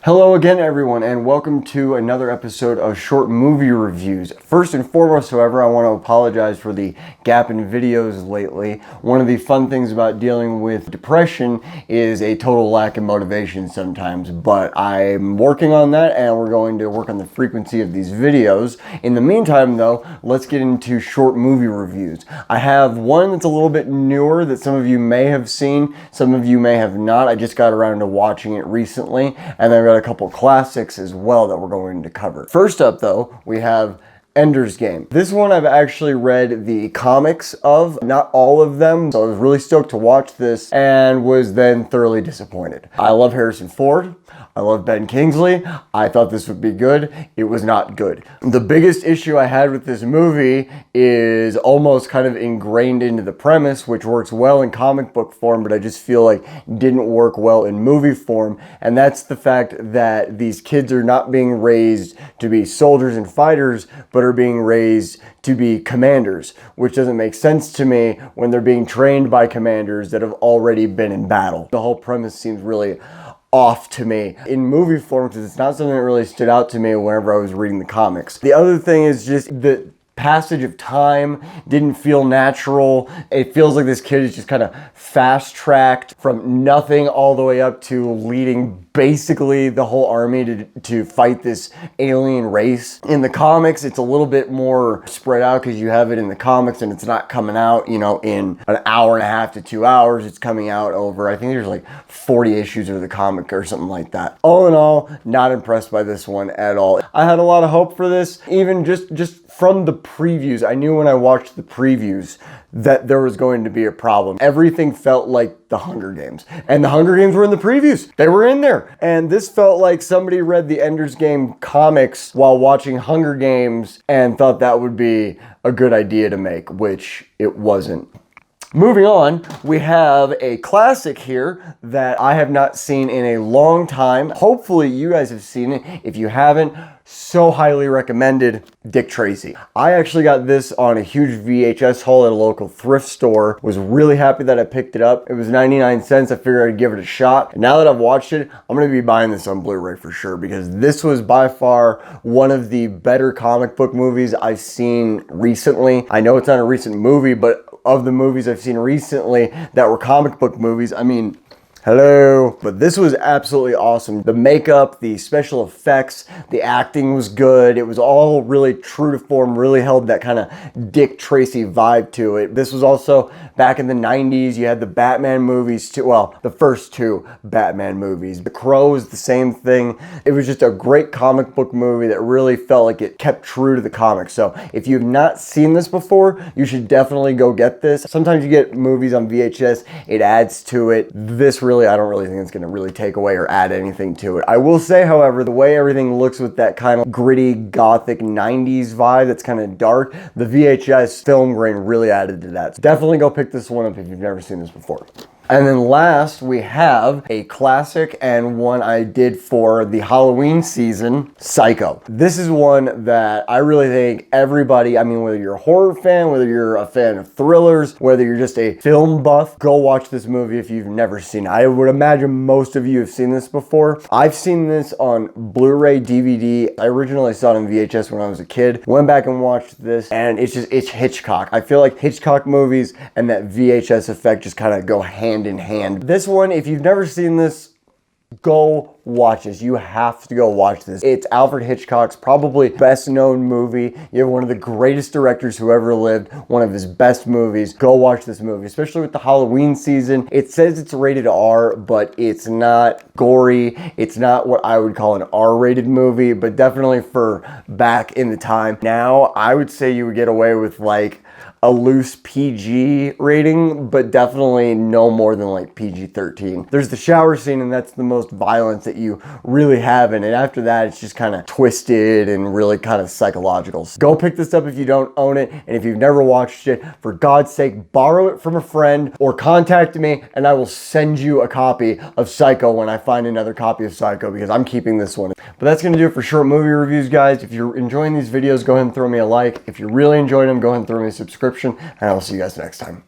Hello again, everyone, and welcome to another episode of Short Movie Reviews. First and foremost, however, I want to apologize for the gap in videos lately. One of the fun things about dealing with depression is a total lack of motivation sometimes, but I'm working on that, and we're going to work on the frequency of these videos. In the meantime, though, let's get into short movie reviews. I have one that's a little bit newer that some of you may have seen, some of you may have not. I just got around to watching it recently. And then I've got a couple classics as well that we're going to cover. First up, though, we have Ender's Game. This one I've actually read the comics of, not all of them, so I was really stoked to watch this and was then thoroughly disappointed. I love Harrison Ford. I love Ben Kingsley. I thought this would be good. It was not good. The biggest issue I had with this movie is almost kind of ingrained into the premise, which works well in comic book form, but I just feel like didn't work well in movie form. And that's the fact that these kids are not being raised to be soldiers and fighters, but are being raised to be commanders, which doesn't make sense to me when they're being trained by commanders that have already been in battle. The whole premise seems really off to me in movie form because it's not something that really stood out to me whenever I was reading the comics. The other thing is just the passage of time didn't feel natural. It feels like this kid is just kind of fast-tracked from nothing all the way up to leading basically the whole army to fight this alien race. In the comics, it's a little bit more spread out because you have it in the comics and it's not coming out, in an hour and a half to 2 hours. It's coming out over, I think there's like 40 issues of the comic or something like that. All in all, not impressed by this one at all. I had a lot of hope for this, even just from the previews. I knew when I watched the previews that there was going to be a problem. Everything felt like the Hunger Games. And the Hunger Games were in the previews. They were in there. And this felt like somebody read the Ender's Game comics while watching Hunger Games and thought that would be a good idea to make, which it wasn't. Moving on, we have a classic here that I have not seen in a long time. Hopefully you guys have seen it. If you haven't, so highly recommended, Dick Tracy. I actually got this on a huge VHS haul at a local thrift store. Was really happy that I picked it up. It was 99 cents. I figured I'd give it a shot. And now that I've watched it, I'm gonna be buying this on Blu-ray for sure because this was by far one of the better comic book movies I've seen recently. I know it's not a recent movie, but of the movies I've seen recently that were comic book movies, I mean, hello. But this was absolutely awesome. The makeup, the special effects, the acting was good. It was all really true to form, really held that kind of Dick Tracy vibe to it. This was also back in the 90s. You had the Batman movies too. Well, the first two Batman movies. The Crow is the same thing. It was just a great comic book movie that really felt like it kept true to the comics. So if you've not seen this before, you should definitely go get this. Sometimes you get movies on VHS, it adds to it. This really, I don't really think it's going to really take away or add anything to it. I will say, however, the way everything looks with that kind of gritty, gothic 90s vibe that's kind of dark, the VHS film grain really added to that. So definitely go pick this one up if you've never seen this before. And then last, we have a classic and one I did for the Halloween season, Psycho. This is one that I really think everybody, I mean, whether you're a horror fan, whether you're a fan of thrillers, whether you're just a film buff, go watch this movie if you've never seen it. I would imagine most of you have seen this before. I've seen this on Blu-ray, DVD. I originally saw it on VHS when I was a kid. Went back and watched this, and it's Hitchcock. I feel like Hitchcock movies and that VHS effect just kind of go hand in hand. This one, if you've never seen this, go watch this. You have to go watch this. It's Alfred Hitchcock's probably best known movie. You have one of the greatest directors who ever lived, one of his best movies. Go watch this movie, especially with the Halloween season. It says it's rated R, but it's not gory. It's not what I would call an R-rated movie, but definitely for back in the time. Now, I would say you would get away with like a loose PG rating, but definitely no more than like PG-13. There's the shower scene, and that's the most violence that you really have in it. After that, it's just kind of twisted and really kind of psychological. So go pick this up if you don't own it, and if you've never watched it, for God's sake, borrow it from a friend or contact me, and I will send you a copy of Psycho when I find another copy of Psycho, because I'm keeping this one. But that's gonna do it for short movie reviews, guys. If you're enjoying these videos, go ahead and throw me a like. If you really enjoyed them, go ahead and throw me a subscription, and I will see you guys next time.